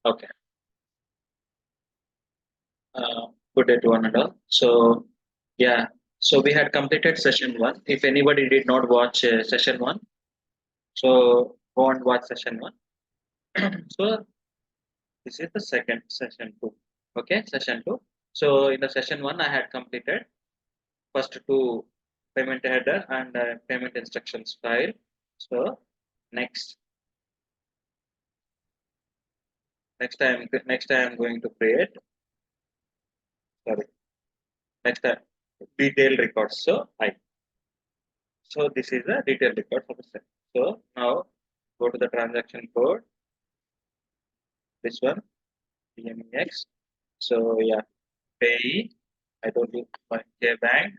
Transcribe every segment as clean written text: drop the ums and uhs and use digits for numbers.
Okay. Good day to one and all. So, yeah. So we had completed session one. If anybody did not watch session one, so go and watch session one. So this is the second session two. Okay, session two. So in the session one, I had completed first two payment header and payment instructions file. So next, next I am going to create. Sorry, next time detailed records. So this is the detailed record for the set. So now go to the transaction code. This one DMEX. So yeah, pay. I told you my J bank.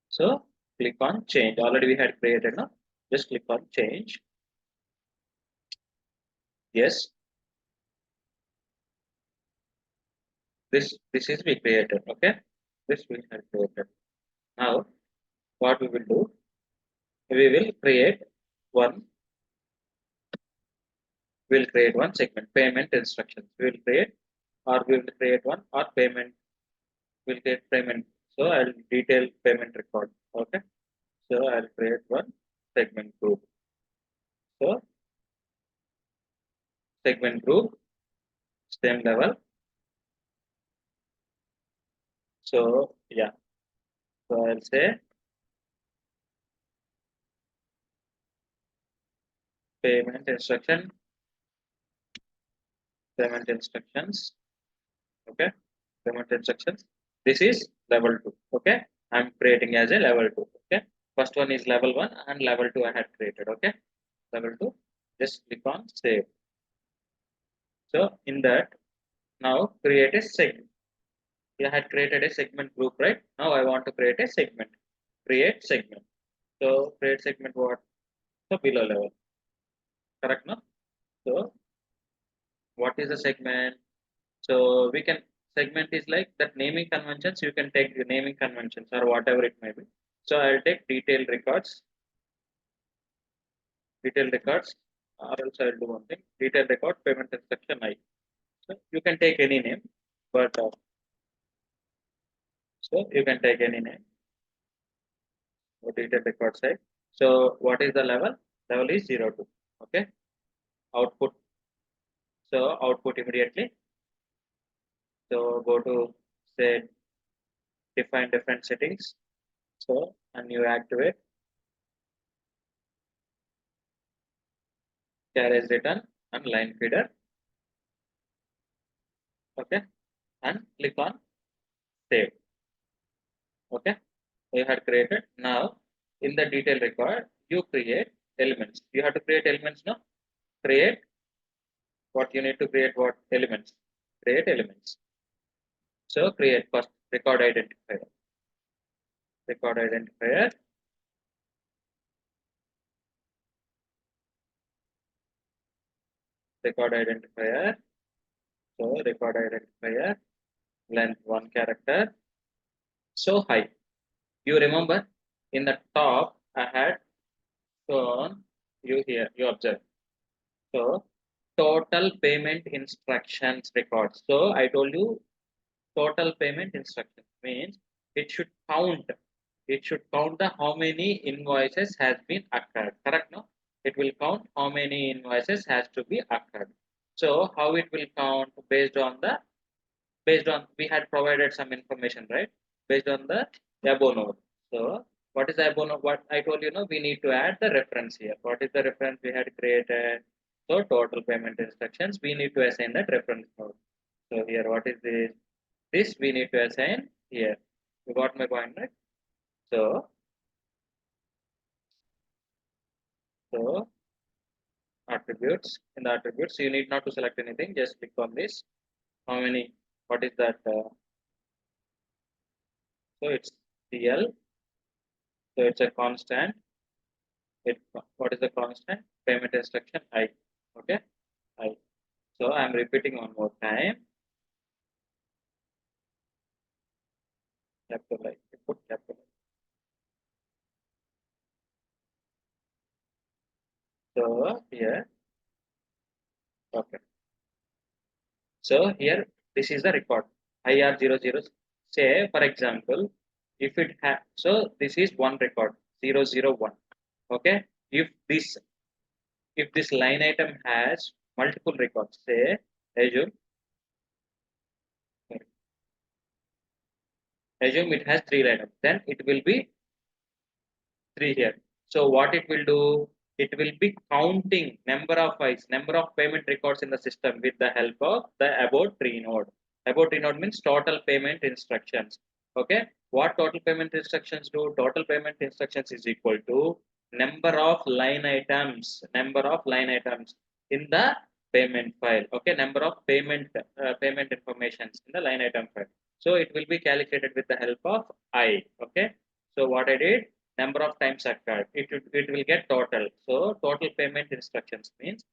So click on change. Already we had created now. Just click on change. Yes, this is we created. Okay, this we had created. Now what we will do? We will create one. We'll create one segment payment instructions. We will create or we will create one or payment. We'll create payment. So I'll detail payment record. Okay. So I'll create one segment group. So segment group, same level. So yeah, so I'll say payment instruction, payment instructions. Okay, payment instructions. This is level two. Okay, I'm creating as a level two. Okay, first one is level one and level two I had created. Okay, level two. Just click on save. So in that, now create a segment. You had created a segment group, right? Now I want to create a segment. Create segment. So create segment what? So below level. Correct, no? So what is the segment? So we can segment is like that naming conventions. You can take the naming conventions or whatever it may be. So I'll take detailed records, or else I'll do one thing. Detailed record payment instruction I. So you can take any name, but so you can take any name. So detailed record side. So what is the level? Level is 02. Okay. Output. So output immediately. So go to say define different settings. So and you activate carriage return and line feeder. Okay. And click on save. Okay. You had created. Now in the detail record, you create elements. You have to create elements now. Create what you need to create what elements. Create elements. So create first record identifier. Record identifier. Record identifier. So record identifier length 1 character. So high. You remember in the top I had shown you here. You observe. So total payment instructions record. So I told you total payment instructions means it should count. It should count the how many invoices has been occurred. Correct? No? It will count how many invoices has to be occurred. So how it will count based on we had provided some information, right? Based on the above node. So what is the above node? What I told you, no, we need to add the reference here. What is the reference we had created? So total payment instructions, we need to assign that reference node. So here, what is this? This we need to assign here. You got my point, right? So, so attributes, in the attributes, you need not to select anything. Just click on this. How many? What is that? So it's CL. So it's a constant. What is the constant? Payment instruction I. Okay, I. So I'm repeating one more time. Capital I. Put capital I. So here, okay. So here, this is the record. IR00. Say, for example, if it has, so this is one record, 001. Okay. If this line item has multiple records, say, assume it has three items, then it will be 3 here. So what it will do, it will be counting number of files, number of payment records in the system with the help of the about tree node. About tree node means total payment instructions. Okay. What total payment instructions do? Total payment instructions is equal to number of line items in the payment file. Okay. Number of payment informations in the line item file. So it will be calculated with the help of I. Okay. So what I did, number of times occurred, it will get total. So total payment instructions means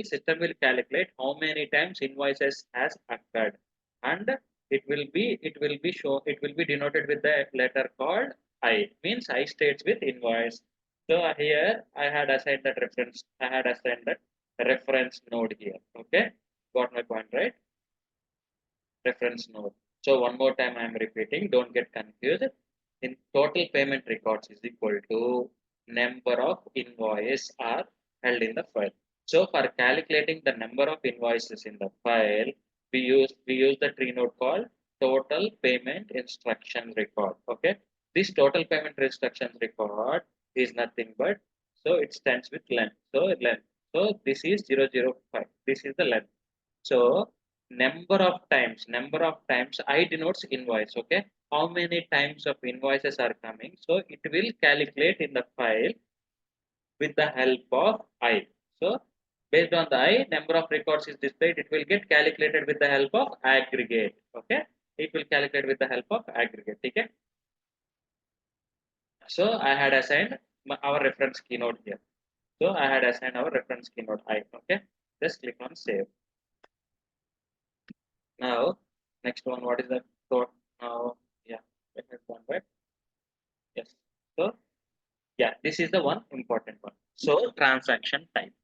system will calculate how many times invoices has occurred, and it will be denoted with the letter called I, means I states with invoice. So here I had assigned that reference node here. Okay, got my point, right? Reference node. So one more time I am repeating, don't get confused. In total payment records is equal to number of invoices are held in the file. So for calculating the number of invoices in the file, we use the tree node called total payment instruction record. Okay, this total payment instructions record is nothing but, so it stands with length. So this is 005. This is the length. So number of times I denotes invoice. Okay, how many times of invoices are coming? So it will calculate in the file with the help of I. So based on the I, number of records is displayed. It will get calculated with the help of aggregate. Okay, it will calculate with the help of aggregate. Okay. So I had assigned our reference keynote here. So I had assigned our reference keynote I. Okay, just click on save. Now, next one, what is the thought? Now, yeah, next one, right? Yes. So, yeah, this is the one important one. So, transaction type.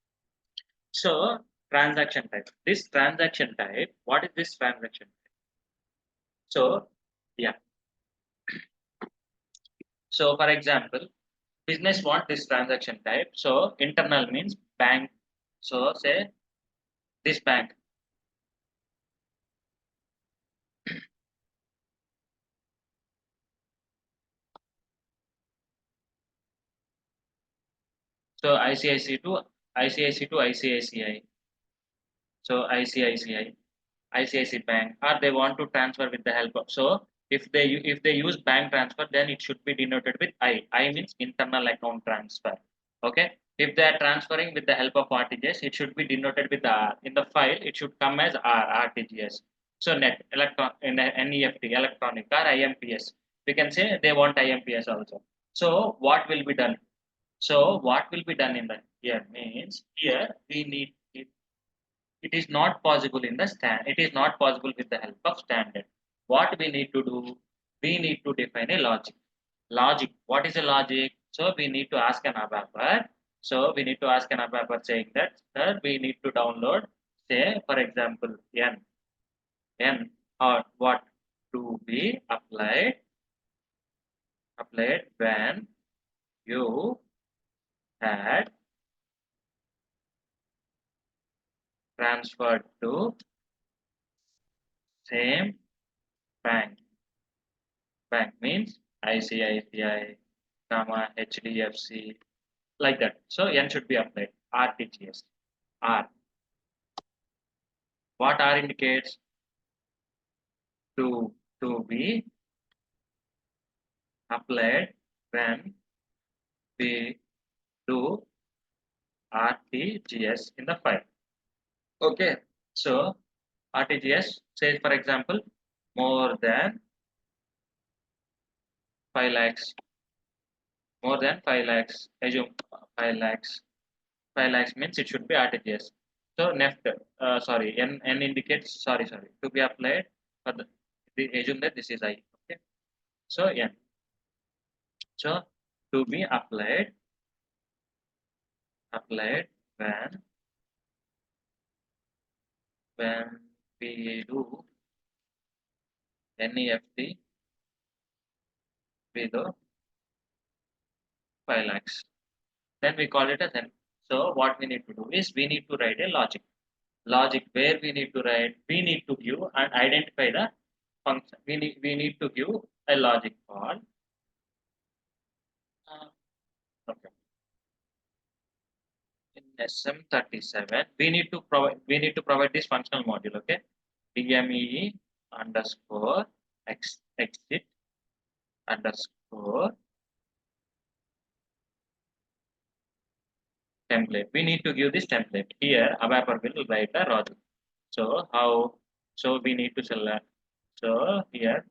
So, transaction type. This transaction type, what is this transaction type? So, yeah. So, for example, business want this transaction type. So, internal means bank. So, say this bank. So, ICICI to ICICI to ICICI. So, ICICI Bank, or they want to transfer with the help of, so if they use bank transfer, then it should be denoted with I means internal account transfer. Okay, if they are transferring with the help of RTGS, it should be denoted with the R. In the file it should come as RTGS. So net electron in NEFT electronic or IMPS, we can say they want IMPS also. So what will be done? So what will be done in the here means, here we need it is not possible in the it is not possible with the help of standard. What we need to do, we need to define a logic. What is a logic? So we need to ask an abapper. So we need to ask an abapper saying that, sir, we need to download, say for example, n or what to be applied when you had transferred to same bank. Bank means ICICI, comma, HDFC, like that. So N should be applied. RTGS. R. What R indicates? To be applied when we do RTGS in the file. Okay. So RTGS says, for example, more than 5 lakhs. More than 5 lakhs. Assume 5 lakhs. 5 lakhs means it should be RTGS. So NEFT, N indicates, to be applied for the assume that this is I. Okay. So N. So to be applied when we do NEFT below 5 lakhs. Then we call it as N. So what we need to do is we need to write a logic. Logic where we need to write, we need to give and identify the function. We need to give a logic called okay. In SM37, we need to provide this functional module, okay? DMEE underscore exit underscore template. We need to give this template. Here, Abapar will write a logic. So how? So we need to select. So here,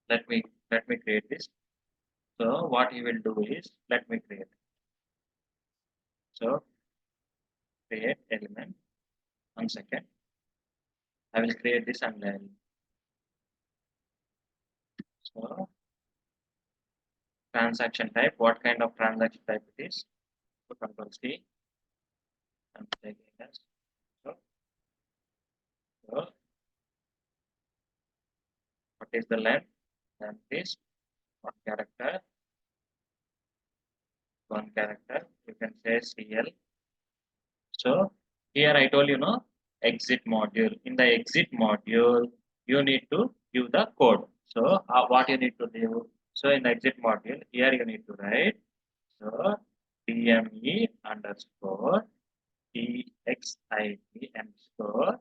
let me create this. So what he will do is let me create. So create element. 1 second. I will create this and then so transaction type. What kind of transaction type it is? So Control C. I'm taking as so, so what is the length? Length is one character. One character. You can say CL. So here I told you no exit module. In the exit module, you need to give the code. So what you need to do? So in the exit module, here you need to write so DME underscore EXIT underscore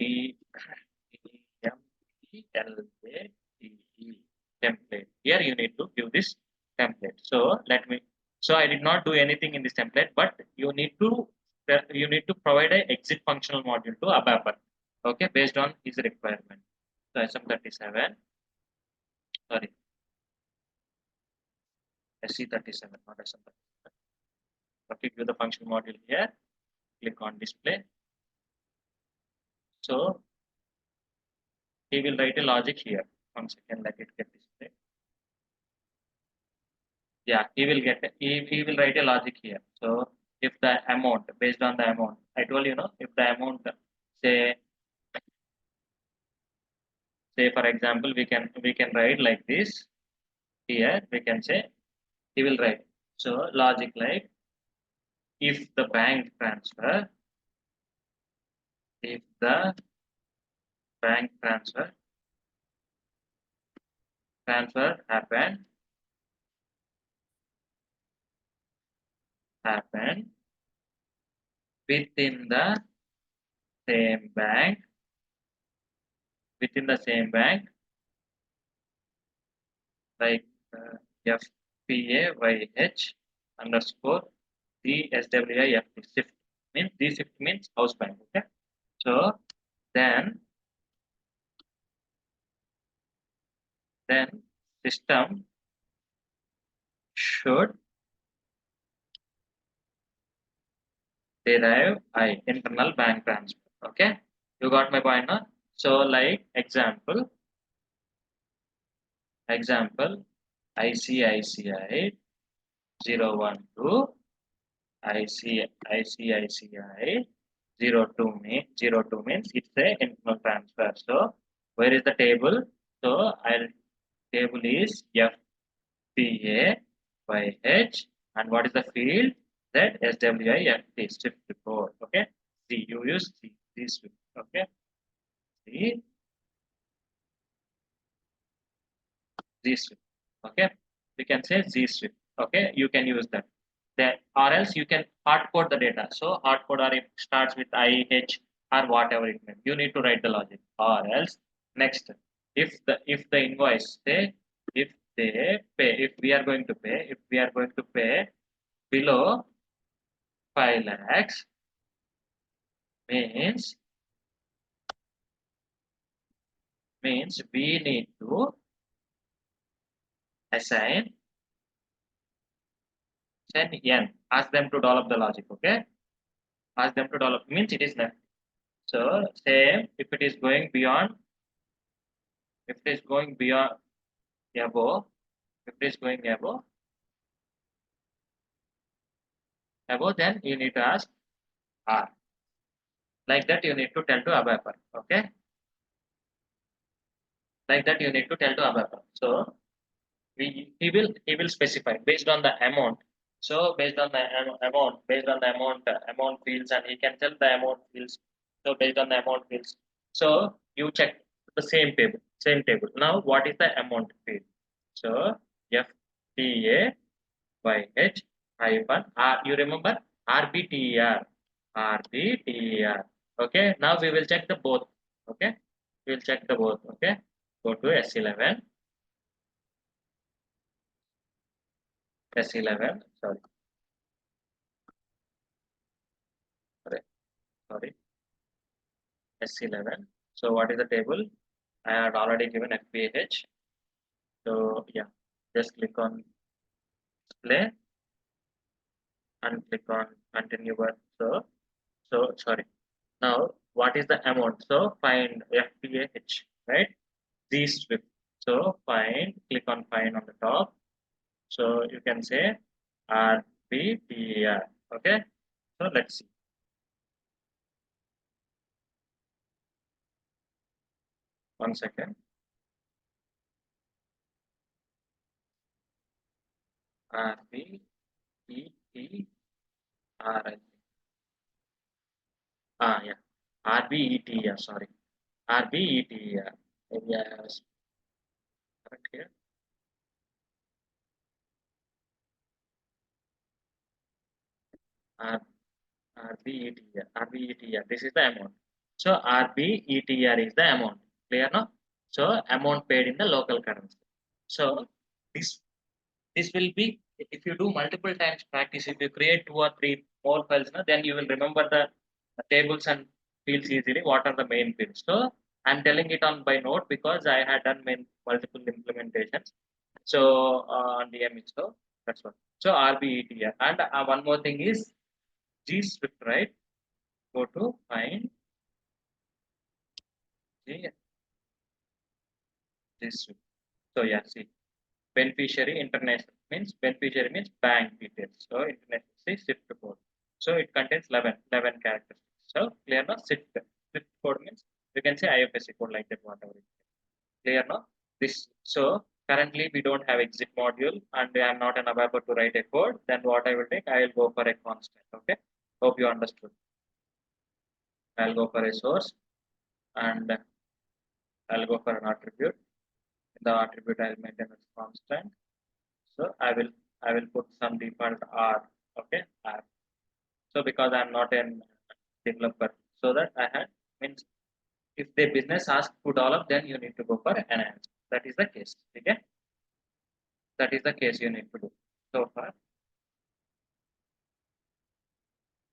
DMELJDE template. Here you need to give this template. So let me. So I did not do anything in this template, but you need to provide a exit functional module to Abapar. Okay, based on his requirement. So SM37. Sorry, SC37, not SM37. Okay, give the function module here. Click on display. So he will write a logic here. 1 second, let it get displayed. Yeah, he will write a logic here. So if the amount, based on the amount, I told you know, if the amount say for example, we can write like this. Here we can say he will write. So logic like if the bank transfer, if the bank transfer happen within the same bank, like FPAYH underscore DSWIFT shift means D shift means house bank. Okay, so then system should derive I internal bank transfer. Okay, you got my point now. So like example ICICI 012 ICICI 02 means it's a internal transfer. So where is the table? So table is FPAYH and what is the field? That SWIFT shift report. Okay. See, you use this. Okay. See this. Okay. We can say Z swift. Okay. You can use that. That or else you can hard code the data. So hard code or it starts with IH or whatever it may. You need to write the logic. Or else next, if the invoice say if they pay, if we are going to pay below 5 lakhs means we need to assign n. Ask them to develop the logic. Okay, ask them to develop means it is left. So same if it is going beyond, if it is going beyond above, if it is going above, then you need to ask R. Like that you need to tell to ABAPer. Okay, like that you need to tell to ABAPer. So he will specify based on the amount. So based on the amount, based on the amount fields, and he can tell the amount fields. So based on the amount fields, so you check the same table. Now what is the amount field? So FTA by H hyphen R. You remember RBTER, RBTER. Okay, now we will check the both. Okay, we will check the both. Okay, go to S11, S11. Sorry, sorry, S11. So what is the table? I had already given FPH. So yeah, just click on display and click on continue. But so sorry. Now what is the amount? So find FPH, right? Z strip. So find, click on find on the top. So you can say RPTR. Okay. So let's see. One second. RBETR. Yeah. RBET, yeah, sorry. RBET, yeah. Yes, correct here. R, RBET, yeah. RBET, yeah. This is the amount. So RBETR is the amount. Clear now? So amount paid in the local currency. So this this will be, if you do multiple times practice, if you create 2 or 3 more files, then you will remember the tables and fields easily. What are the main fields? So I'm telling it on by note because I had done multiple implementations. So on DME, so that's what. So RBETR, and one more thing is G Swift, right? Go to find G, G Swift. So yeah, see, beneficiary international means beneficiary means bank details. So international say Swift code. So it contains 11 characters. So clear now? Swift code means you can say IFSC code like that, whatever. Clear now? This, so currently we don't have exit module and I am not an available to write a code. Then what I will take, I will go for a constant. Okay. Hope you understood. I'll go for a source and I'll go for an attribute. In the attribute I'll maintain as constant. So I will put some default R. Okay, R. So because I'm not a developer, so that I had means if the business asks to develop, then you need to go for enhance. That is the case. Okay, that is the case you need to do. So far,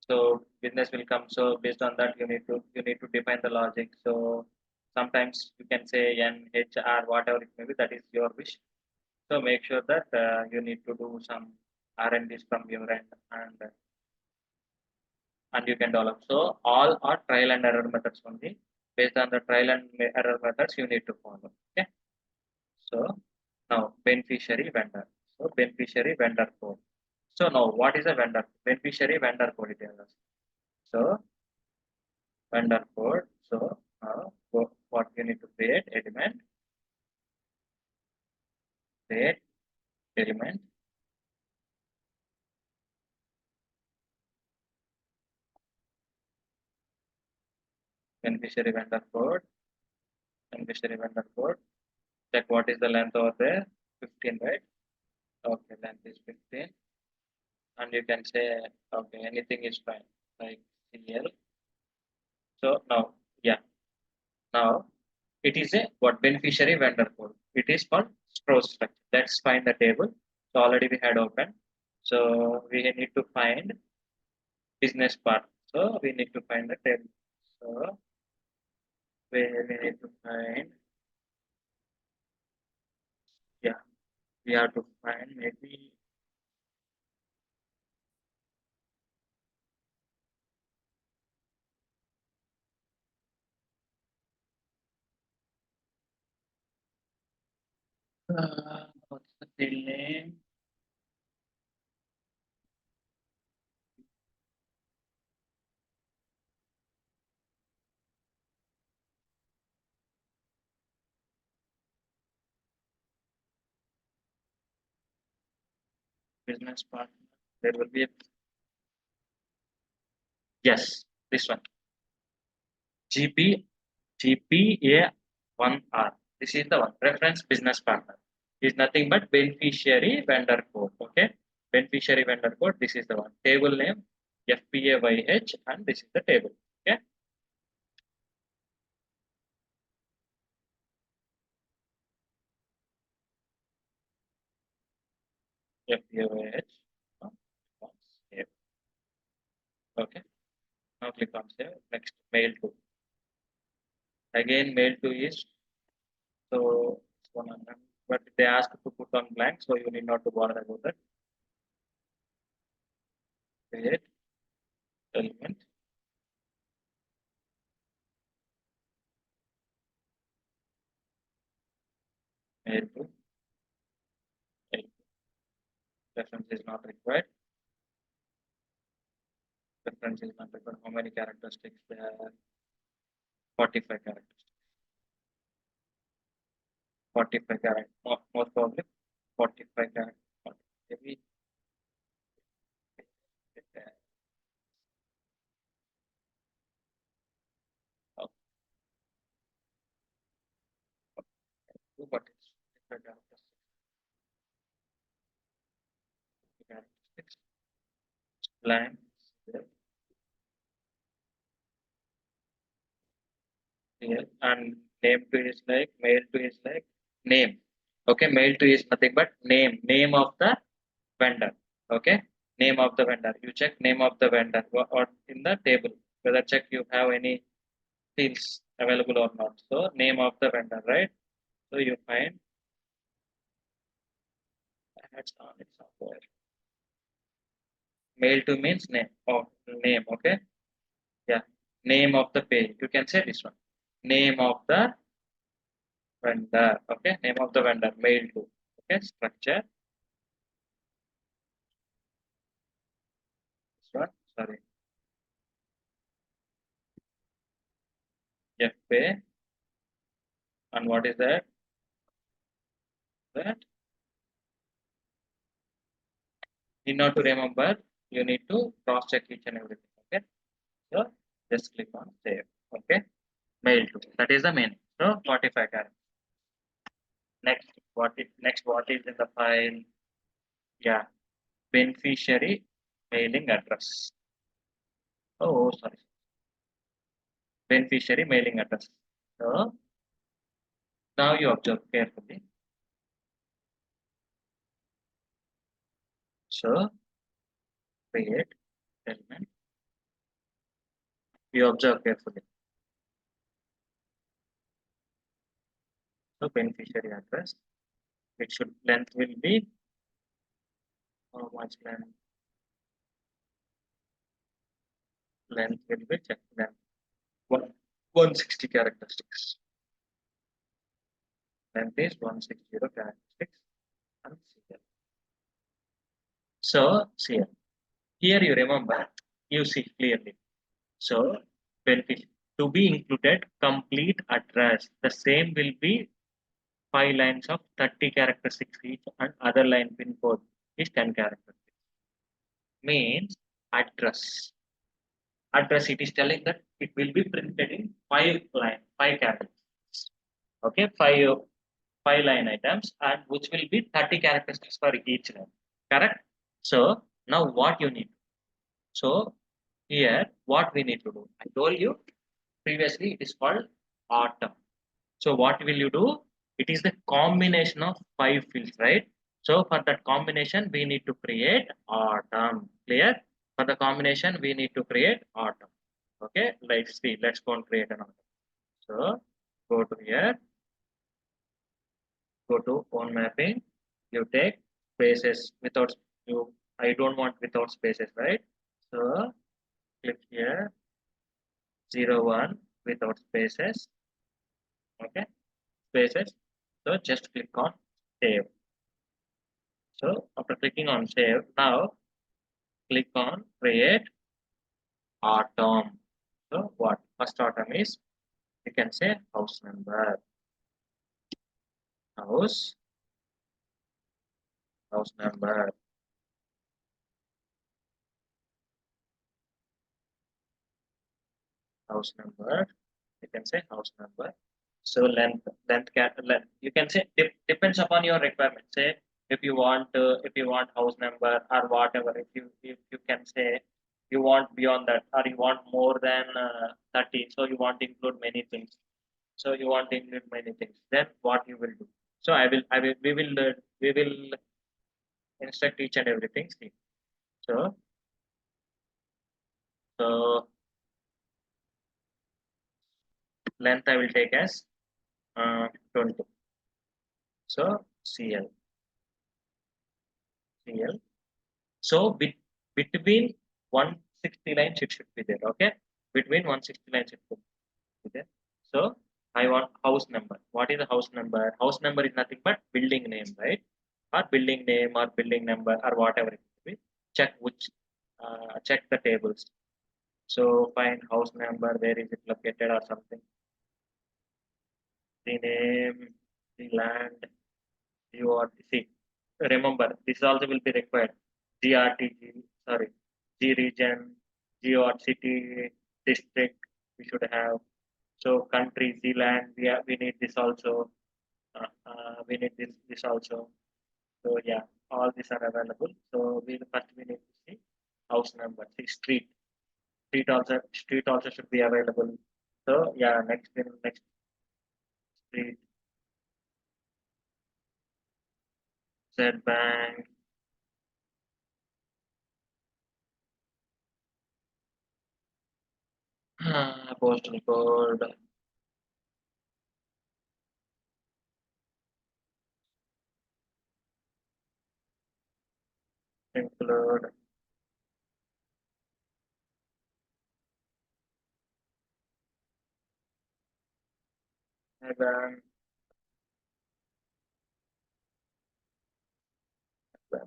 so business will come. So based on that, you need to define the logic. So sometimes you can say N, H, R, whatever it may be. That is your wish. So make sure that you need to do some R&Ds from your end, and you can develop. So all are trial and error methods only. Based on the trial and error methods, you need to follow. Okay. So now beneficiary vendor. So beneficiary vendor code. So now what is a vendor? Beneficiary vendor code. It is. So vendor code. So now what you need to create element, beneficiary vendor code, beneficiary vendor code. Check what is the length over there. 15, right? Okay, length is 15. And you can say, okay, anything is fine, like CL. So now, yeah, now it is a what beneficiary vendor code. It is called store structure. Let's find the table. So already we had opened. So we need to find business part. So we need to find the table. So we need to find, yeah, we have to find maybe what's the field name? business partner. There will be a, yes, this one. GPA1R. This is the one. Reference business partner. Is nothing but beneficiary vendor code. Okay. Beneficiary vendor code. This is the one. Table name FPAYH, and this is the table. Okay. FPAYH. Save. Okay. Now click on save. Next, mail to. Again, mail to is so it's 100, but they ask to put on blank, so you need not to bother about that. Create element. Mail to. Reference is not required. Reference is not required. How many characteristics there? 45 characters. 45 characters. Most probably 45 characters. Maybe but it's different characteristics. Blank. Here. And name to is like, mail to is like name. Okay, mail to is nothing but name of the vendor. Okay, name of the vendor. You check name of the vendor or in the table whether check you have any fields available or not. So name of the vendor, right? So you find it's on it somewhere. Mail to means name of name. Okay, yeah, name of the page. You can say this one. Name of the vendor. Okay, name of the vendor. Mail to. Okay, structure. This one. Sorry. FA. And what is that? That in order to remember, you need to cross check each and everything. Okay, so just click on save. Okay, mail to. That is the main. So 45 characters. What is in the file? Yeah, beneficiary mailing address. Oh, sorry. Beneficiary mailing address. So now you observe carefully. So create element. You observe carefully. So beneficiary address. It should length will be how much length? Length will be check length. 160 characteristics. Length is 160 characteristics. And CL. So CL. Here you remember, you see clearly. So benefit to be included complete address. The same will be 5 lines of 30 characteristics each, and other line pin code is 10 characteristics. Means address. Address, it is telling that it will be printed in 5 characters. Okay, 5 line items, and which will be 30 characteristics for each line. Correct? So now what you need? So here what we need to do? I told you previously it is called autumn. So what will you do? It is the combination of 5 fields, right? So for that combination, we need to create autumn. Clear? For the combination, we need to create autumn. Okay, let's see. Let's go and create an autumn. So go to here, go to own mapping. You take spaces without you. I don't want without spaces, right? So click here, 01 without spaces. Okay, spaces. So just click on save. So after clicking on save, now click on create autumn. So what first autumn is, you can say house number, house, house number. house number. You can say house number. So length you can say depends upon your requirement. Say if you want house number or whatever. If you can say you want beyond that or you want more than 30. So you want to include many things. So you want to include many things. Then what you will do? So we will instruct each and everything. See. So so length I will take as 20. So CL. So between 160 lines it should be there. Okay, between 160 lines it should be there. So I want house number. What is the house number? House number is nothing but building name, right? Or building name or building number or whatever it may be. Check the tables. So find house number. Where is it located or something? The name, the land, you are see. Remember, this also will be required. GRTG, sorry, G region, G or city, district, we should have. So country, Zealand, we need this also. We need this also. So yeah, all these are available. So we need to see house number. See street also should be available. So yeah, next street, Z Bank, postal code, include bank,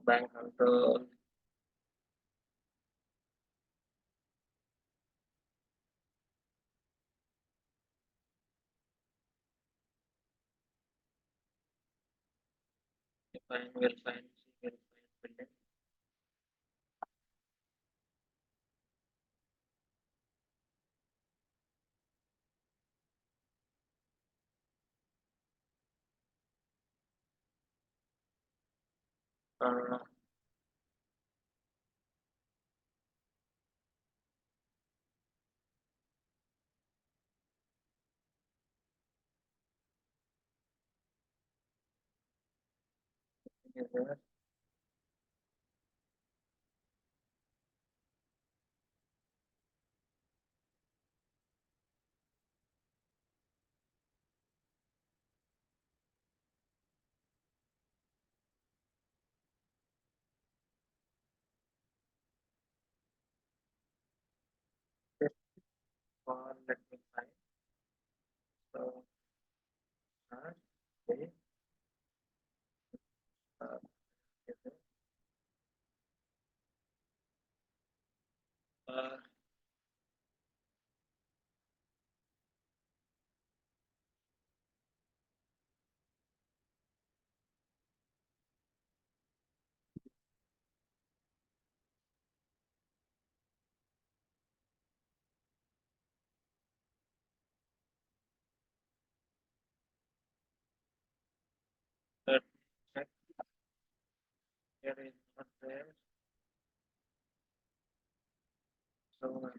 bank control, will find, building. Uh, here, this one, let me find. So, okay, uh, uh, that check here is not there. So,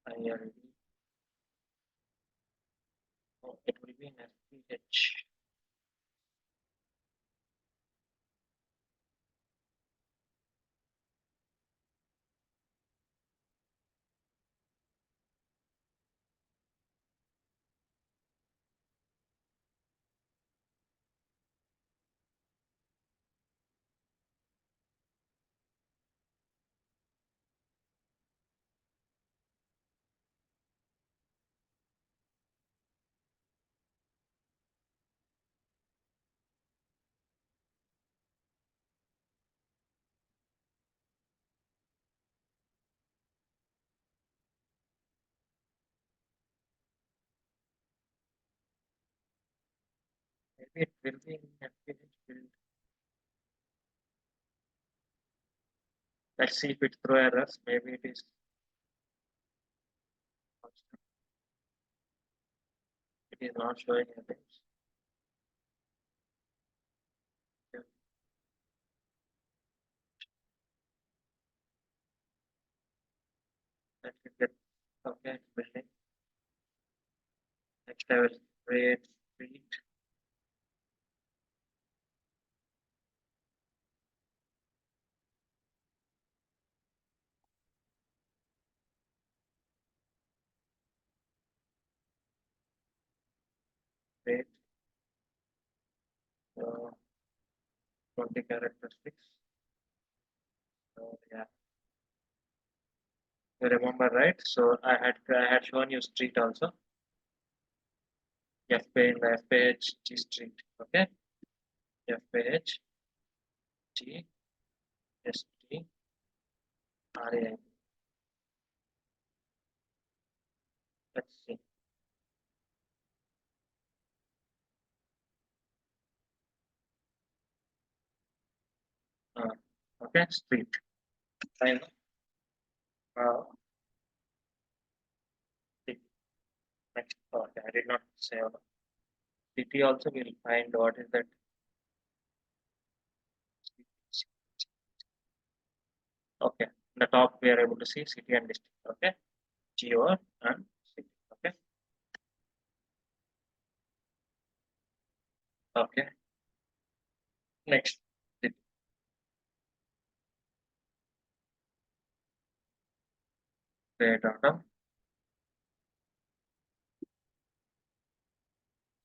IRD, oh, it will be an SPH. it will be in FPH field. Let's see if it throw errors. Maybe it is. It is not showing anything. Let me get okay building. Next I will create street. Create 20 characteristics. So yeah, you remember, right? So I had shown you street also. FP in the FPH G street. Okay, FPH G S T R A I. Let's see. Uh, okay, street. Fine. Uh, city. Next. Okay, I did not say city also. We'll find what is that. Okay, the top we are able to see city and district. Okay, geo and city. Okay, okay. Next, city. Create atom.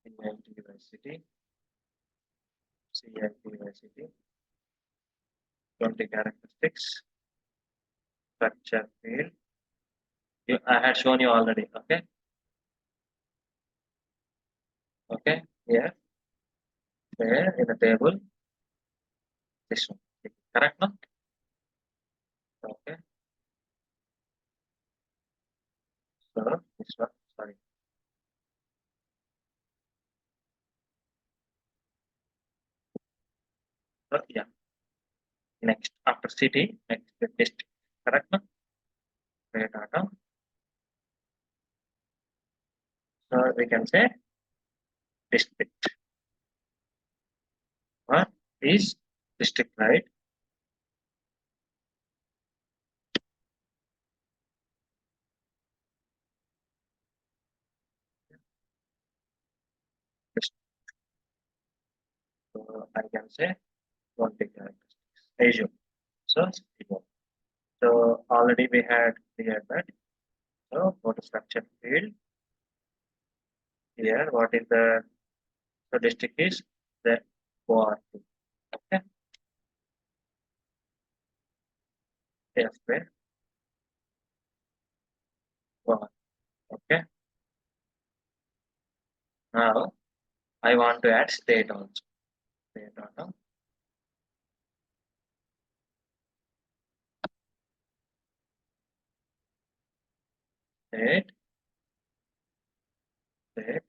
CIT by city. CIT by city. 20 characteristics. Structure field. I had shown you already. Okay, okay. Here, there in the table. This one. Correct, no? Okay. So this one. Sorry. So yeah. Next, after city, next the district. Correct, no? Create atom. So we can say district. What is district, right? So I can say 20 characteristics. Azure. So zero. So already we had cleared that. So go to structure field. Here, what is the district is the OR. Okay. F where OR. Okay. Now I want to add state also. State auto. State. State.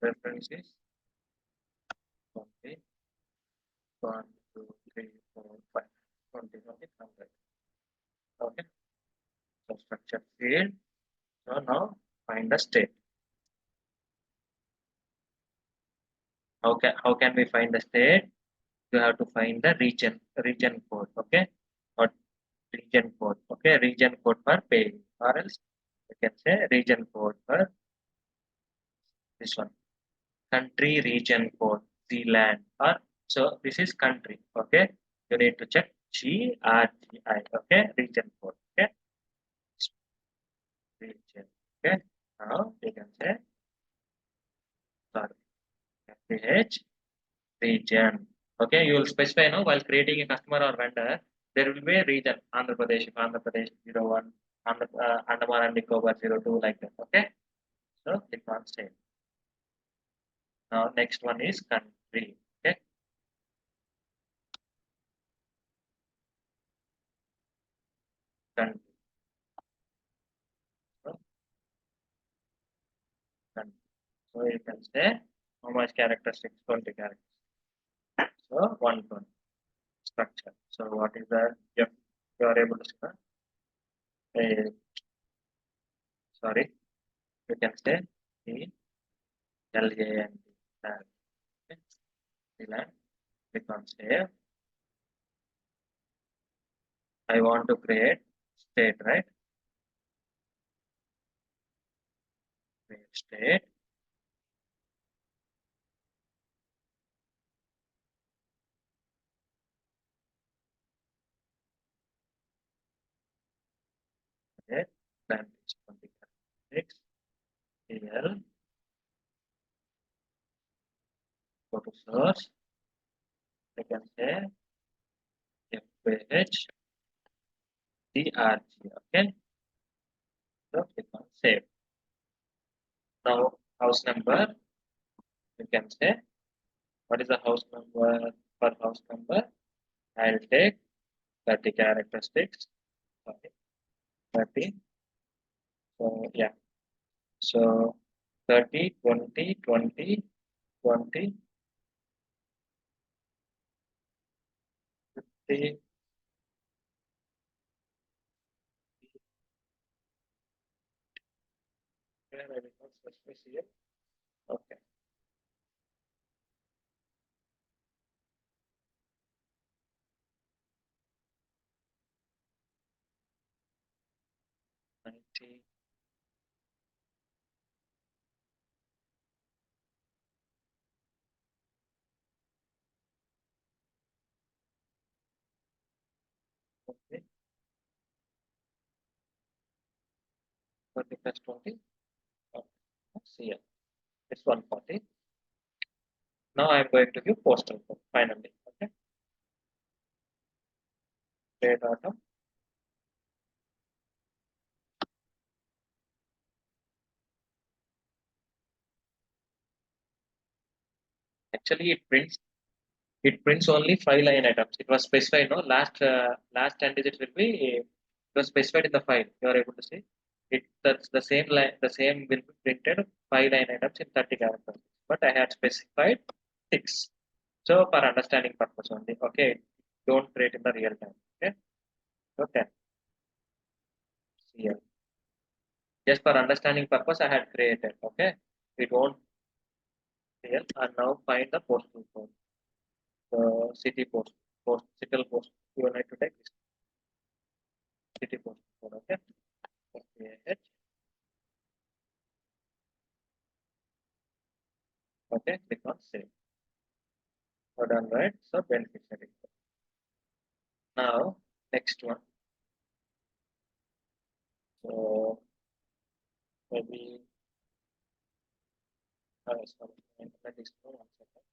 References. 20. 1, 2, 3, 4, 5. 20, 100. Okay. So structure field. So now find the state. How can we find the state? You have to find the region code. Okay. Or region code. Okay. Region code for page. Or else you can say region code for this one. Country region code. Zealand. Or so this is country. Okay. You need to check GRGI. Okay. Region code. Okay. Region. Okay. Now you can say sorry. FPH region. Okay, you will specify now while creating a customer or vendor, there will be a region, Andhra Pradesh 01, Andaman and Nicobar 02, like that. Okay, so click on save. Now, next one is country. Okay, country. So, country. So you can say How much characteristics? 20 characters. So 120 structure. So what is that? Yep, you are able to start. Sorry, you can say the LJND. Okay. Click on save. I want to create state, right? Create state. Okay. Then it's 26. CL. Go to source. You can say FPH DRG. Okay. So click on save. Now house number. You can say what is the house number per house number? I'll take 30 characteristics. Okay. 30. So yeah. So 30, 20, 20, 20, 50, where I will not specify here. Okay. 90. Okay. 30 plus 20. Okay. See here. It's 140. Now I'm going to give postal code finally. Okay. Create item. Actually, it prints only 5 line items. It was specified, no? Last 10 digits will be it was specified in the file. You are able to see it. That's the same line. The same will be printed 5 line items in 30 characters. But I had specified 6. So for understanding purpose only. Okay. Don't create in the real time. Okay. Okay. Here. Just for understanding purpose, I had created. Okay. We don't real and now find the postal code. The city city post. You will need to take this city post code. Okay. Okay. Okay. Click on save. So done, right? So beneficiary. Now next one. So maybe sorry, internet is slow. 1 second.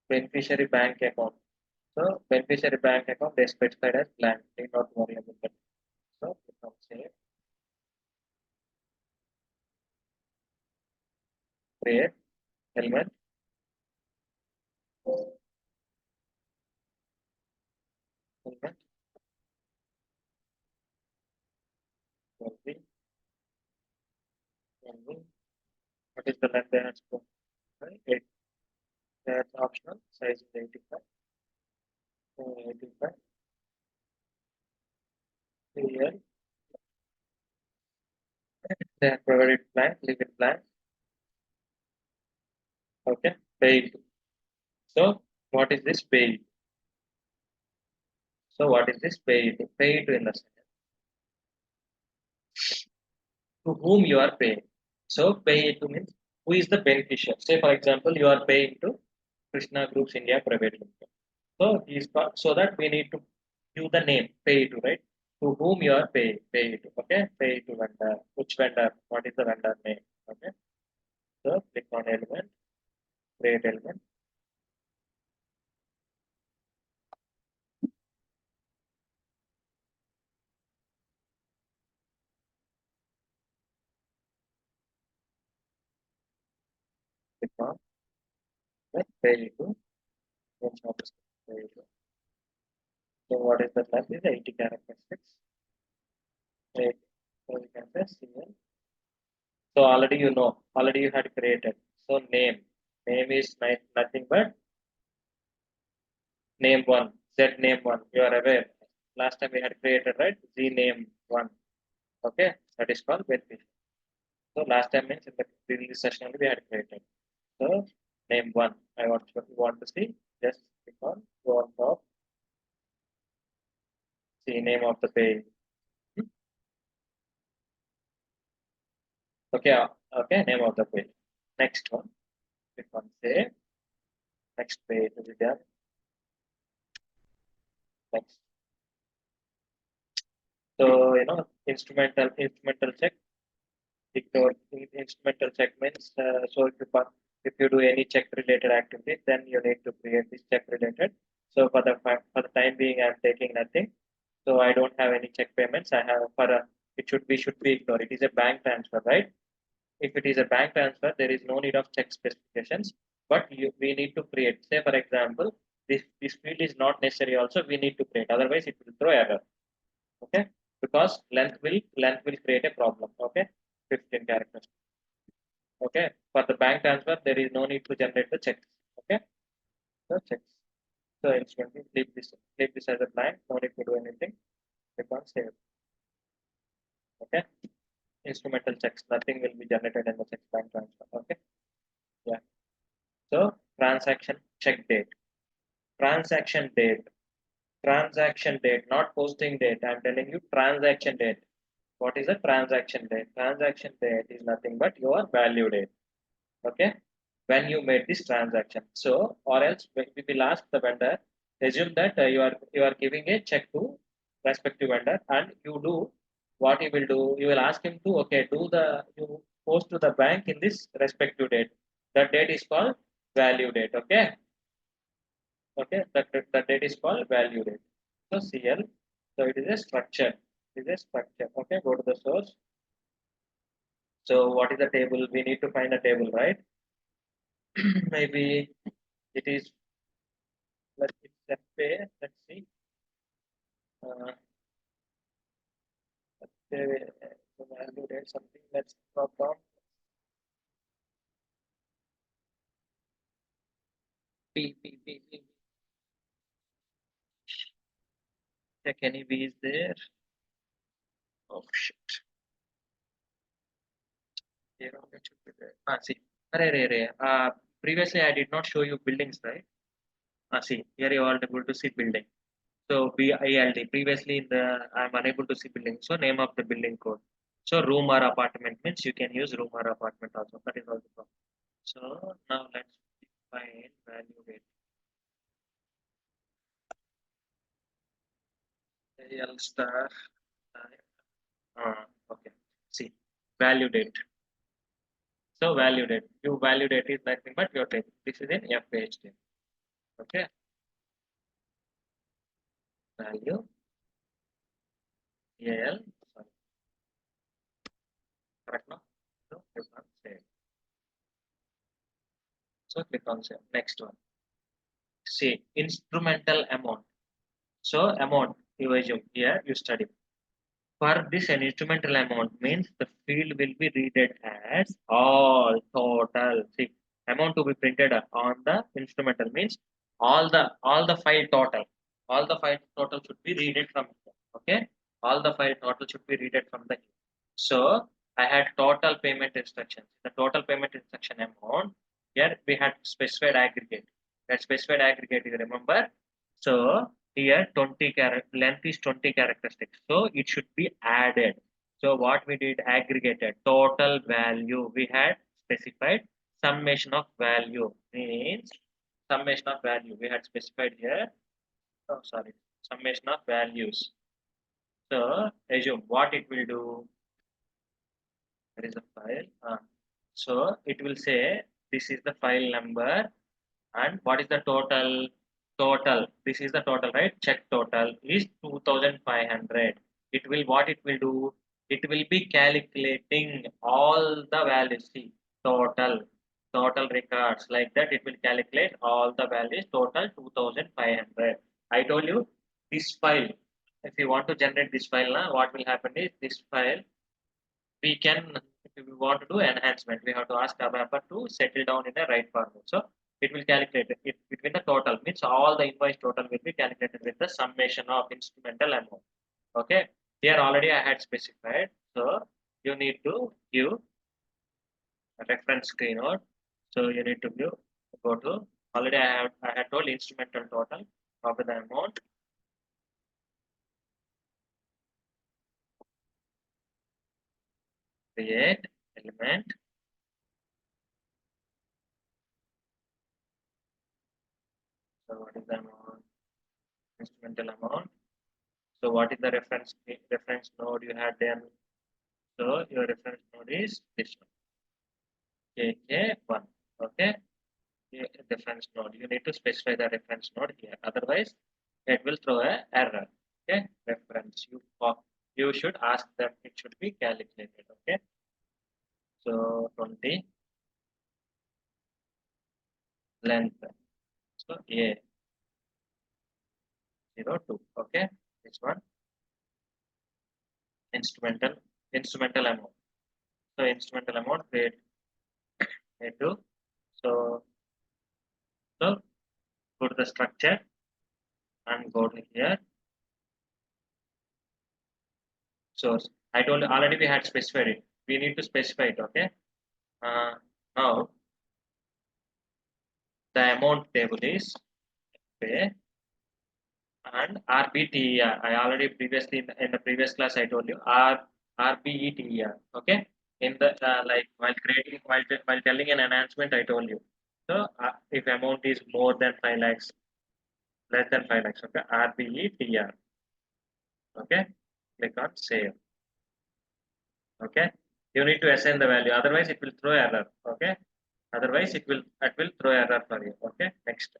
Beneficiary bank account. So beneficiary bank account they specified as blank. Need not worry about that. So click on save. Create element. Element. 20. 20. What is the length they have spoken? Right? That's optional. Size is 85. 85. Here they have provided blank. Leave it blank. Okay. Paid. So what is this paid? So what is this paid? Paid in the sense to whom you are paying. So pay to means who is the beneficiary. Say for example, you are paying to Krishna Groups India Private Limited. So so that we need to give the name pay to, right? To whom you are pay to. Okay, pay to vendor. Which vendor? What is the vendor name? Okay. So click on element, create element. Click on pay to. Pay to. So what is the length? Is 80 characteristics. 80. So we can say CL. So already you know, already you had created. So name is nothing but name one, Z name one. You are aware. Last time we had created, right? Z name one. Okay, that is called beneficiary. So last time means in the previous session only we had created. So name one. I want to see. Just click on go on top. See name of the page. Okay, okay, name of the page. Next one. Click on save. Next page will be done. Next. So instrumental check. Ignore instrumental check means so if you do any check related activity, then you need to create this check related. So for the time being, I'm taking nothing. So I don't have any check payments. I have it should be ignored. It is a bank transfer, right? If it is a bank transfer, there is no need of check specifications, but we need to create. Say for example, this field is not necessary. Also, we need to create. Otherwise, it will throw error. Okay, because length will create a problem. Okay, 15 characters. Okay, for the bank transfer, there is no need to generate the checks. Okay, the checks. So instantly leave this as a blank. No need to do anything. Click on save. Okay, instrumental checks. Nothing will be generated in the checks bank transfer. Okay, yeah. So transaction check date. Transaction date. Transaction date, not posting date. I'm telling you transaction date. What is a transaction date? Transaction date is nothing but your value date. Okay, when you made this transaction. So, or else we will ask the vendor, assume that you are giving a check to respective vendor, and you do what you will do. You will ask him to you post to the bank in this respective date. The date is called value date. Okay, the date is called value date. So CL. So it is a structure. It is a structure. Okay, go to the source. So what is the table? We need to find a table, right? Maybe it is let's say let's see. Let's say the value date something. Let's drop down. P. Check any V is there. Oh shit. Here only should be there. See. Previously I did not show you buildings, right? See. Here you are able to see building. So BILD. Previously in the I'm unable to see building. So name of the building code. So room or apartment means you can use room or apartment also. That is also possible. So now let's define value date. L star. Okay. See, value date. So value date. You value date is nothing but your date. This is in FHD. Okay. Value AL. Sorry. Correct now. So click on save. So click on save. Next one. See, instrumental amount. So amount you assume here you study. For this an instrumental amount means the field will be read as all total. See, amount to be printed on the instrumental means all the file total. All the file total should be read from here. Okay, all the file total should be read from the. So I had total payment instructions. The total payment instruction amount here we had specified aggregate. That specified aggregate you remember. So here 20 character length is 20 characteristics. So it should be added. So what we did aggregated total value we had specified summation of value means summation of value we had specified here. Oh, sorry, summation of values. So assume what it will do. There is a file. So it will say this is the file number and what is the total? Total. This is the total, right? Check total is 2500. It will what it will do? It will be calculating all the values. See, total records like that. It will calculate all the values. Total 2500. I told you this file. If you want to generate this file now, what will happen is this file we can, if we want to do enhancement, we have to ask ABAPA to settle down in the right format. So it will calculate it between the total, means all the invoice total will be calculated with the summation of instrumental amount. Okay, here already I had specified, so you need to give a reference keynote. So you need to go to, already I had told instrumental total of the amount, create element. So what is the amount? Instrumental amount. So what is the reference node you had there? So your reference node is this one, KK1. Okay, reference node. You need to specify the reference node here. Otherwise, it will throw a error. Okay, reference. You should ask that it should be calculated. Okay, so 20 length. So A02. Okay, this one instrumental amount. So instrumental amount create A2. So go to the structure and go to here source. I told you already we had specified it. We need to specify it. Okay. Uh, Now the amount table is pay and RBTER. I already previously in the previous class I told you RBETER. Okay. In the like while telling an enhancement I told you. So if amount is more than 5 lakhs, less than 5 lakhs. Okay. RBETER. Okay. Click on save. Okay, you need to assign the value, otherwise it will throw error. Okay, otherwise it will throw error for you. Okay, next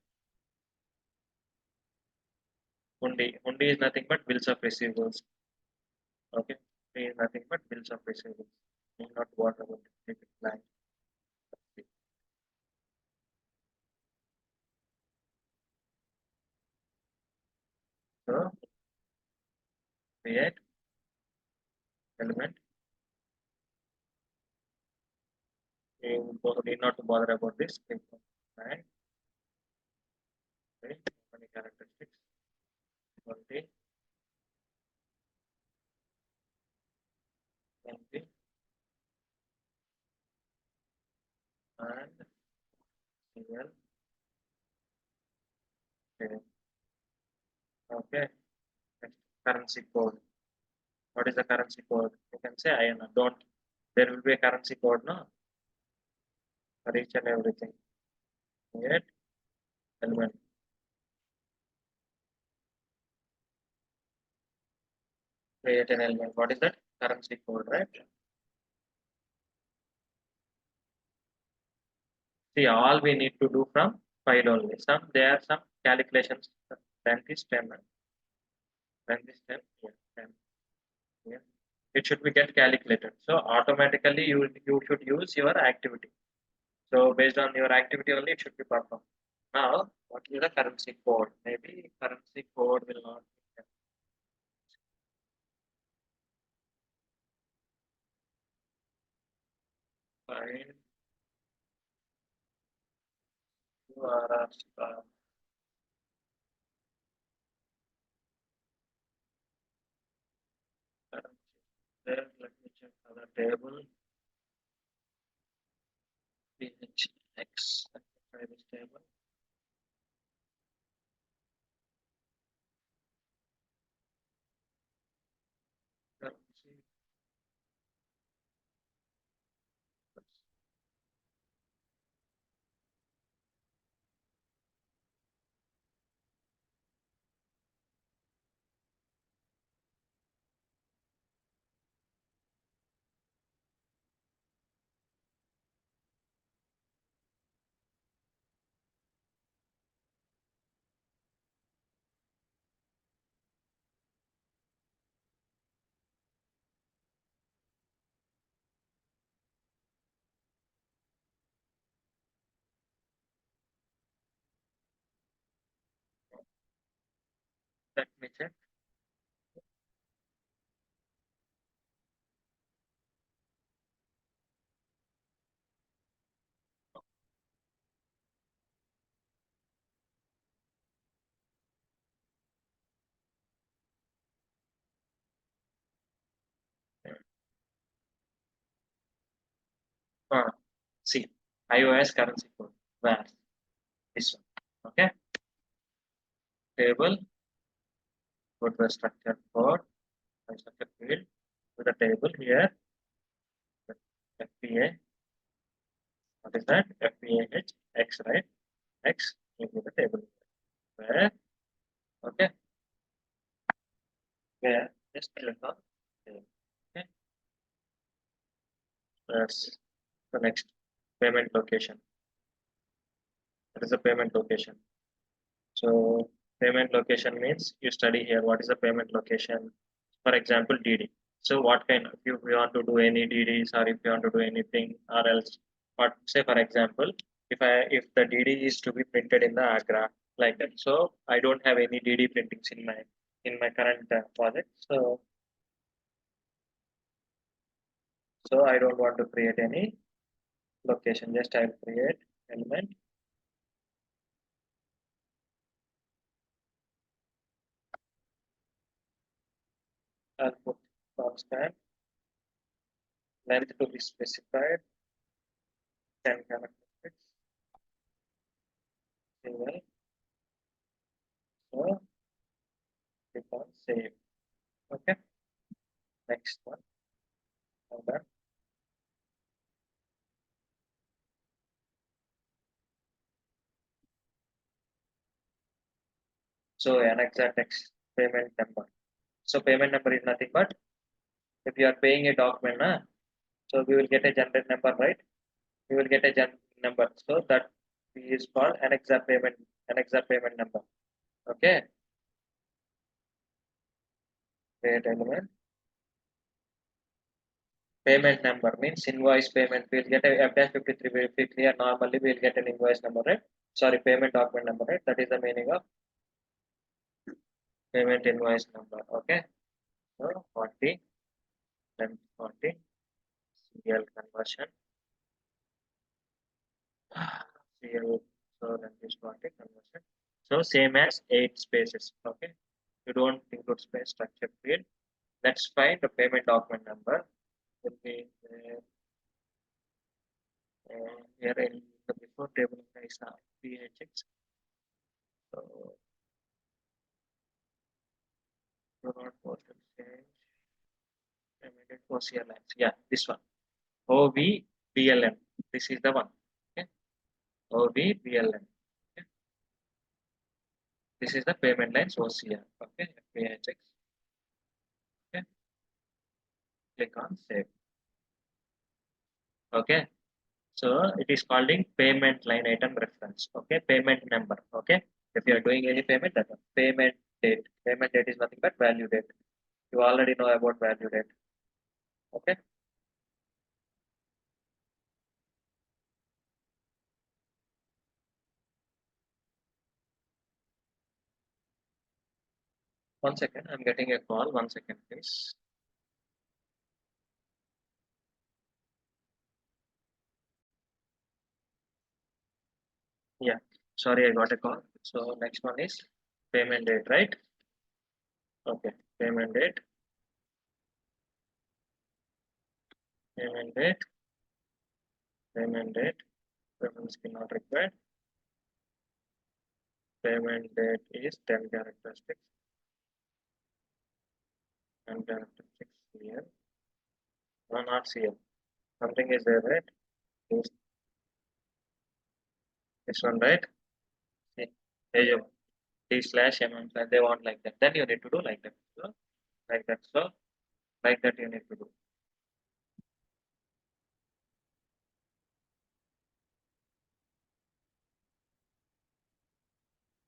hundi is nothing but bills of receivables. Okay, hundi is nothing but bills of receivables. Need not what about it, make it blank. So create element. You need not to bother about this. And okay, company characteristics 20 20 and CL. Okay, okay. Next, currency code. What is the currency code? You can say INR. Don't. There will be a currency code, no, for each and everything. Create element. Create an element. What is that? Currency code, right? See, all we need to do from file only. There are some calculations. Length is 10. Length is 10. Yeah, 10. Yeah. It should be get calculated. So automatically you should use your activity. So based on your activity only, it should be performed. Now, what is the currency code? Maybe currency code will not be fine. You are currency. There, let me check other table. PHX. Let me try this table. Currency. Let me check. See, iOS currency code. Where? This one. Okay. Table. Go to the structure code. Structure field. To the table here. FPA. What is that? FPAH X, right? X into the table. Where? Okay. Where? Just click on. Okay. That's the next payment location. That is the payment location. So payment location means you study here what is the payment location. For example, DD. So what kind of, if you want to do any DDs or if you want to do anything or else, but say for example, if the DD is to be printed in the Agra like that. So I don't have any DD printings in my current project. So I don't want to create any location. Just I'll create element. I'll put constant length to be specified 10 characteristics. Single. So click on save. Okay. Next one. Done. So an exact text payment number. So payment number is nothing but if you are paying a document, so we will get a generate number, right? We will get a number. So that is called an exact payment number. Okay. Create element. Payment number means invoice payment. We'll get a F-53 if we clear normally, we'll get an invoice number, right? Sorry, payment document number, right? That is the meaning of payment invoice number. Okay. So 40, then 40, CL conversion. CL, so then this 40 conversion. So same as 8 spaces. Okay. You don't include space structure field. Let's find the payment document number. Will be here in the before table is PHX. So do not post exchange. Immediate OCR lines. Yeah, this one. OVBLN. This is the one. Okay. OVBLN. Okay. This is the payment lines OCR. Okay. PHX. Okay. Click on save. Okay. So it is called in payment line item reference. Okay, payment number. Okay, if you are doing any payment, that one. Payment date. Payment date is nothing but value date. You already know about value date. Okay. One second, I'm getting a call. 1 second, please. Yeah, sorry, I got a call. So next one is payment date, right? Okay, payment date. Payment date. Payment date. Payment is not required. Payment date is 10 characteristics. And characteristics here. No, not CL. Something is there, right? This one, right? See, D/M, they want like that. Then you need to do like that. So, like that. So, like that you need to do.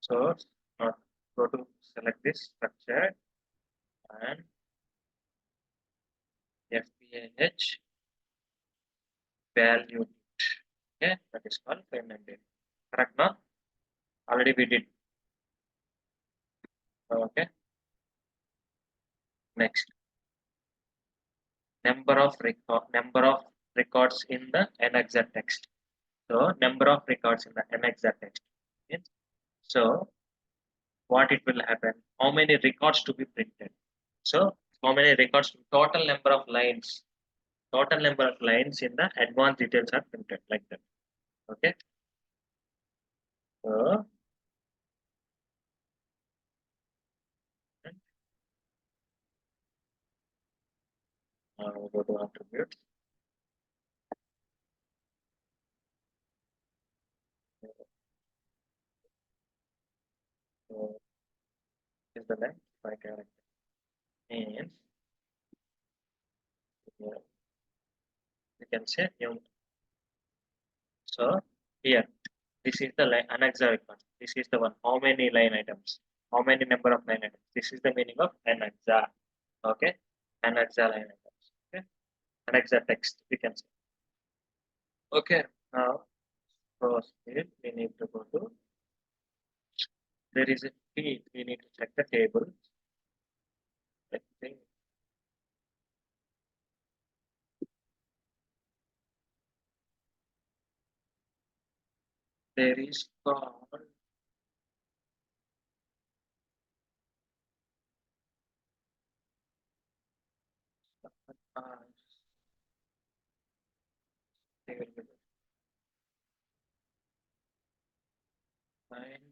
So, go to select this structure and FPAH value. Okay, that is called payment date. Correct now? Already we did. Okay. Next, number of records in the NXZ text. So, number of records in the NXZ text. Okay. So, what it will happen? How many records to be printed? So, how many records? Total number of lines. total number of lines in the advanced details are printed like that. Okay. So we go to attributes. So is the length by character. And here you can say new. So here this is the line unaxa one. This is the one. How many line items? How many number of line items? This is the meaning of anaxa. Okay, anaxa line items. Okay, anaxa text we can say. Okay, now proceed. We need to go to. There is a field. We need to check the table. I think there is called uh, line.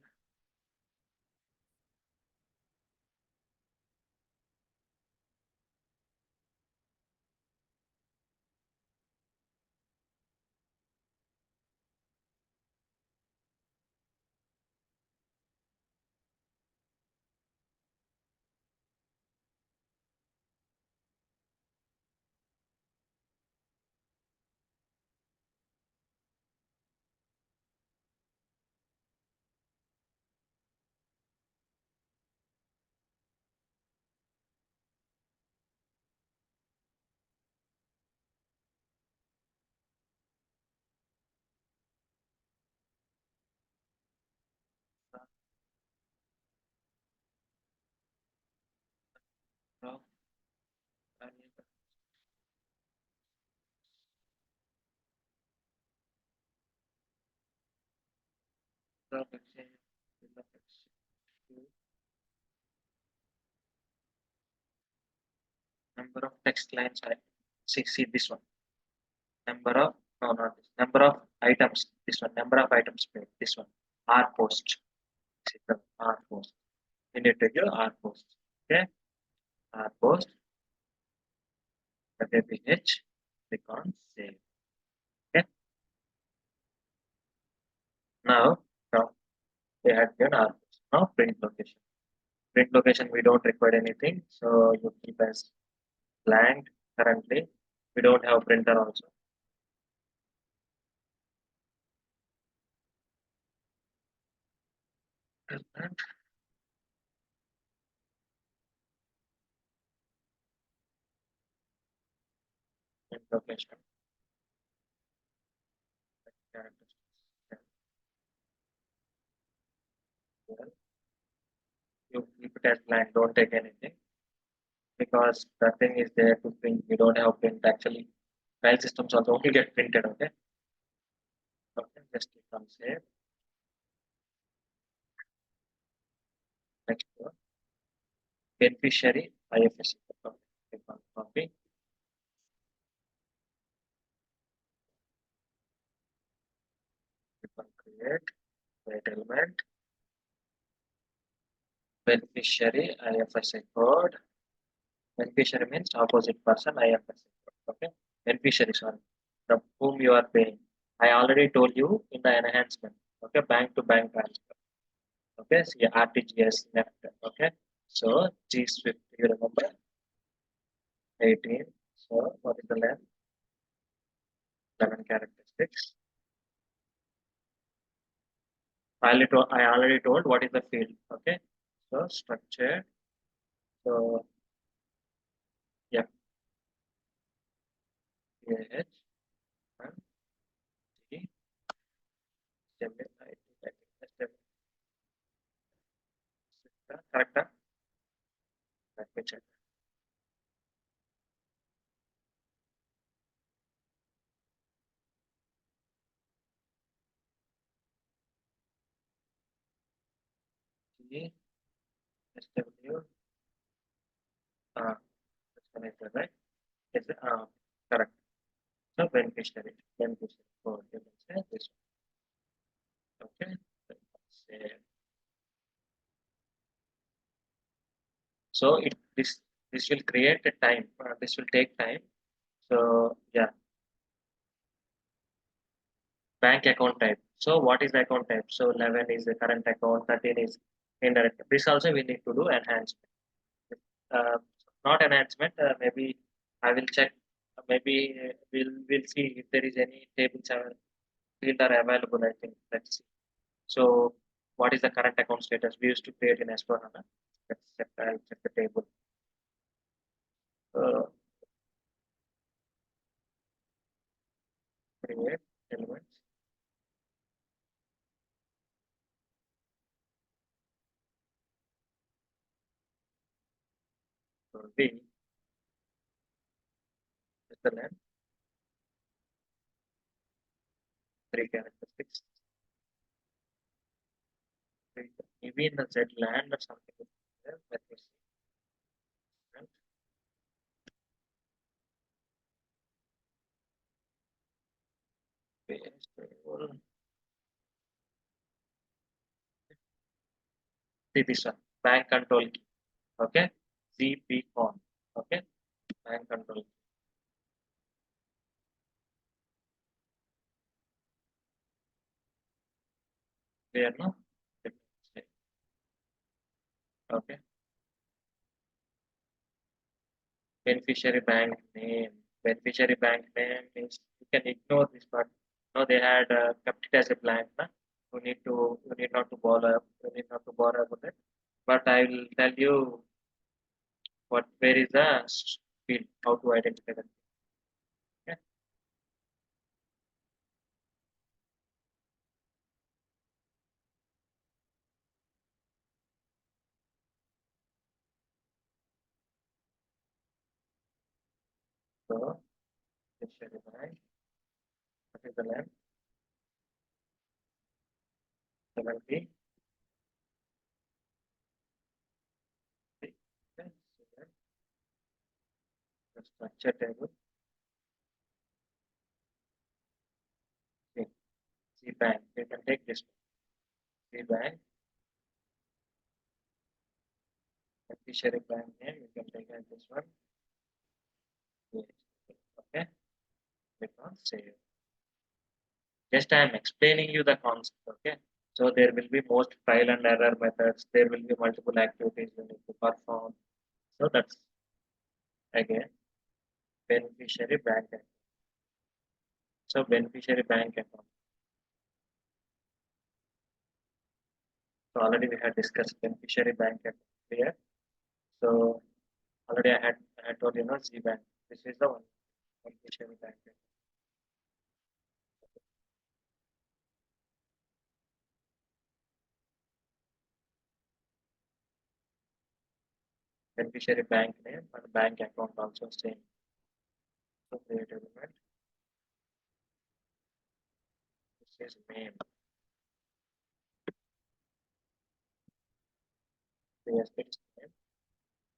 Number of text lines. See this one. Number of no not this. Number of items. This one. Number of items made. This one. R post. This is the R post. We need to give R post. Okay. R post. WPH. Click on save. Okay. Now we have given R post. Now print location. Print location we don't require anything. So you keep as blank currently. We don't have printer also. Print location. You keep it as blank, don't take anything because the thing is there to print. We don't have print actually. File systems also only get printed. Okay. Okay. Just click on save. Next one. Beneficiary IFSC. Okay. Click on copy. Click on create. Create element. Beneficiary IFSC code. Beneficiary means opposite person IFSC code. Okay. Beneficiary, sorry. From whom you are paying. I already told you in the enhancement. Okay. Bank to bank transfer. Okay. See RTGS left. Okay. So G Swift, you remember 18. So what is the length? 11 characteristics. I already told what is the field. Okay. So structure. So yeah, PH and G correct. Let me check. G SW that's connected, right? Is correct. So beneficiary code, you can say this one. Okay. Save. So this will create a time. This will take time. So yeah, bank account type. So what is the account type? So 11 is the current account, 13 is indirect. This also we need to do enhancement. Uh, Not enhancement. Maybe I will check. Maybe we'll see if there is any tables field are available. I think let's see. So what is the current account status? We used to create in S4HANA. Let's check. I'll check the table. Uh, Create elements. So B is the length, 3 characteristics. Maybe in the Z land or something. Let me see. And paste table. See this one. Bank control key. Okay. ZP on. Okay. Bank control key. Clear no? Okay. Beneficiary bank name. Beneficiary bank name is you can ignore this part. No, they had kept it as a blank. Na? You need not to bother. You need not to bother about it. But I will tell you where is the field, how to identify that. Okay. So beneficiary bank. What is the length? 70. Okay. So the structure table. Okay. C bank. You can take this one. C bank. Beneficiary bank name. You can take this one. Yes. Okay. Click on save. Just I am explaining you the concept. Okay. So there will be most trial and error methods. There will be multiple activities you need to perform. So that's again beneficiary bank account. So beneficiary bank account. So already we had discussed beneficiary bank account here. So already I had told you know Z bank. This is the one beneficiary bank account. Beneficiary bank name and bank account also same. So create element. This is name. Yes, it's name.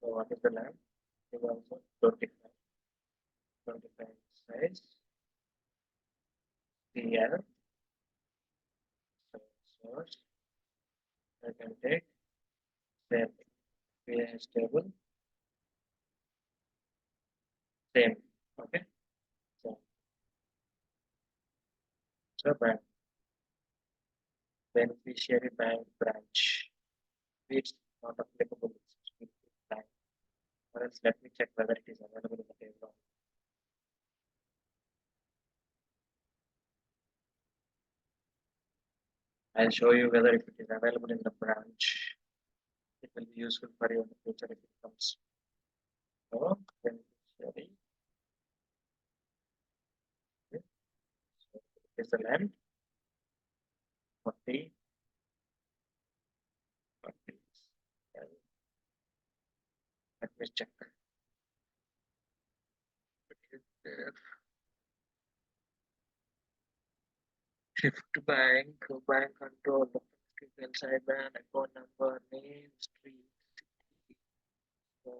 So what is the name? Is also 25. 25 size. CL. So source. I can take same. PS table. Same. Okay. So, so bank. Beneficiary bank branch. It's not applicable. It's bank. Or else let me check whether it is available in the table. I'll show you whether if it is available in the branch. It will be useful for you in the future if it comes. So beneficiary. Okay. So it is the land 40, 40. Let me check. It is there. Shift bank, bank control, inside ban, account number, name, street, so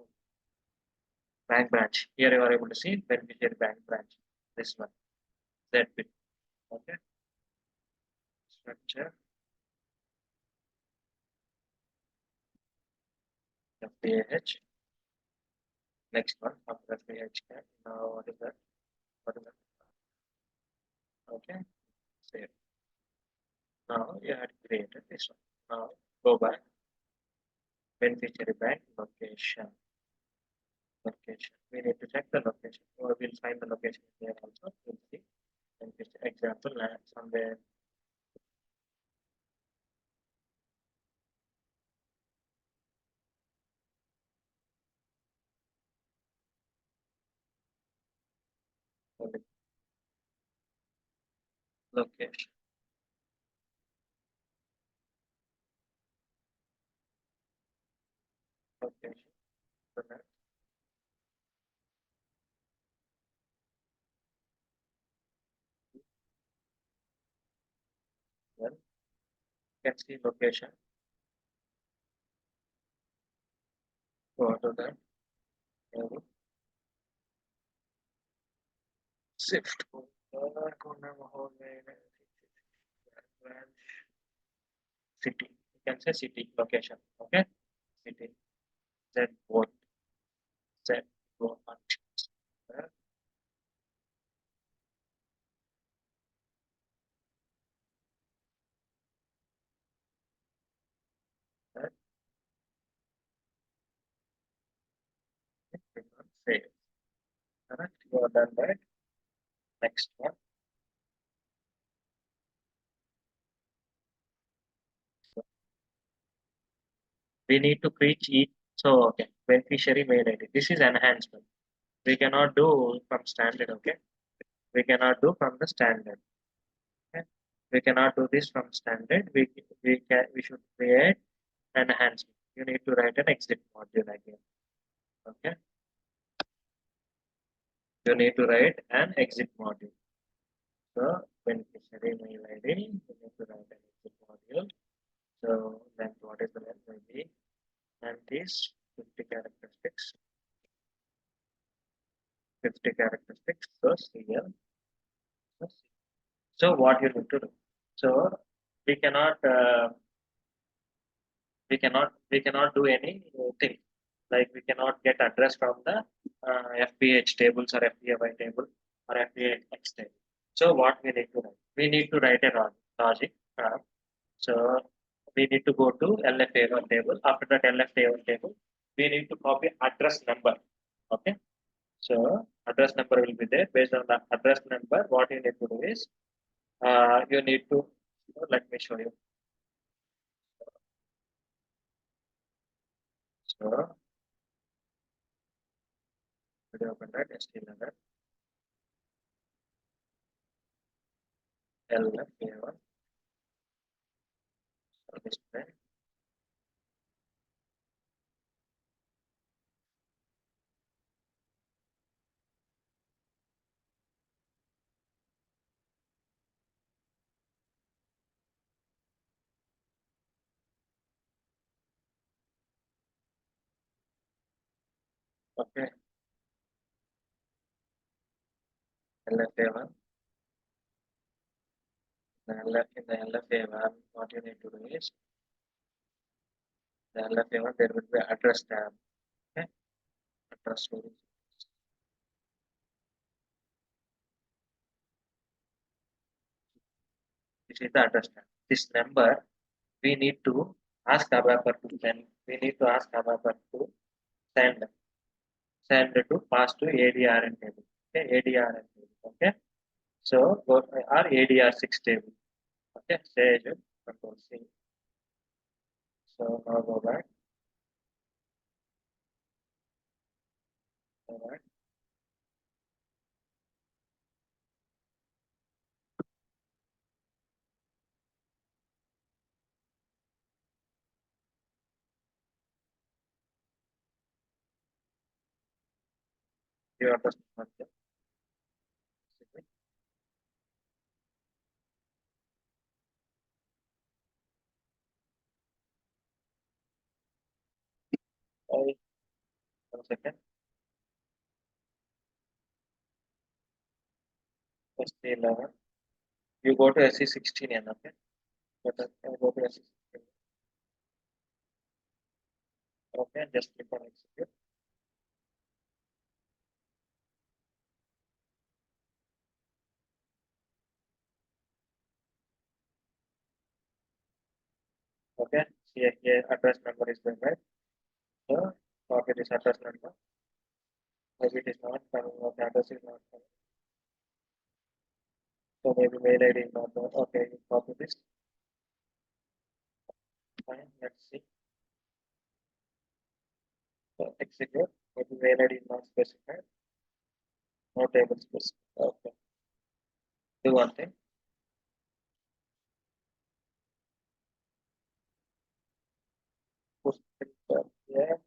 bank branch. Here you are able to see beneficiary bank branch. This one. Z bit. Okay. Structure FPH. Next one after FPH. Now what is that? What is that? Okay. Save. Now you had created this one. Now go back. Beneficiary bank location. Location. We need to check the location. Or we'll find the location here also. We'll see. Beneficiary example somewhere. Location. Location. Then you can see location. Go to that. Shift. City. You can say city location. Okay. City. Z what? Z what? Save. Correct. You are done that. Next one. We need to create each. So okay. Beneficiary mail ID. This is enhancement. We cannot do from standard. Okay. We cannot do from the standard. Okay. We cannot do this from standard. We should create enhancement. You need to write an exit module again. Okay. You need to write an exit module. So beneficiary mail ID, you need to write an exit module. So then what is the length will be? And this 50 characteristics. 50 characteristics. So CL. So what you need to do? So we cannot we cannot do anything like we cannot get address from the FPH tables or FPAY table or FPX table. So what we need to write? We need to write a logic. So we need to go to LFA1 table. After that LFA1 table, we need to copy address number. Okay. So address number will be there. Based on the address number, what you need to do is you need to let me show you. So we open that ST11 LFA1 display. Okay, LFA1. In the LFA1, what you need to do is the LFA1 there will be address tab. Okay, address storage. This is the address tab. This number we need to ask developer to send. We need to ask developer to send to pass to ADRN table. Okay, ADRN table. Okay, so go or ADR6 table. Okay, save it. Control C. So now go back. All right. You understand? Okay. One second. SC11. You go to SC16 and okay. But I go to SC16. Okay, just click on execute. Okay, here address number is there, right? So copy this address number. Maybe it is not coming, or the address is not coming. So maybe mail ID is not there. Okay, you copy this. Fine, let's see. So execute. Maybe mail ID is not specified. No table specified. Okay. Do one thing. Push it here.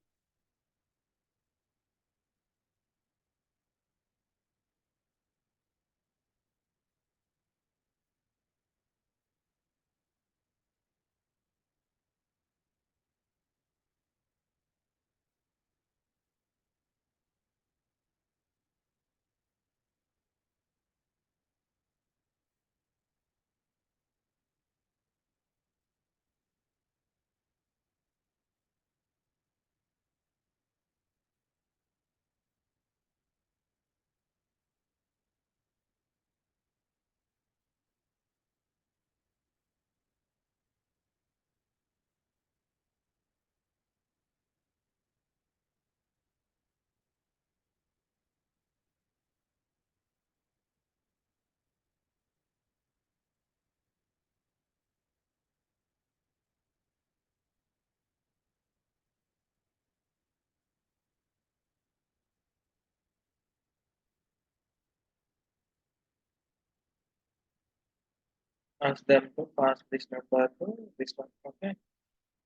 Ask them to pass this number to this one. Okay.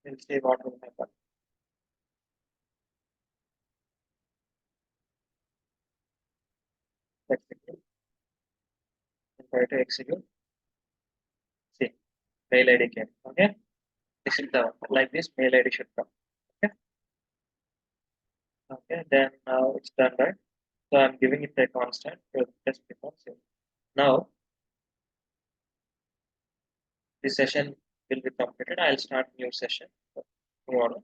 We'll see what will happen. Execute. And try to execute. See, mail ID came. Okay. This is the like this mail ID should come. Okay. Okay. Then now it's done, right? So I'm giving it a constant just because. Now this session will be completed. I'll start new session tomorrow.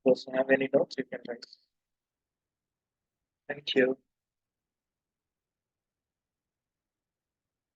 So have any doubts, you can raise. Thank you.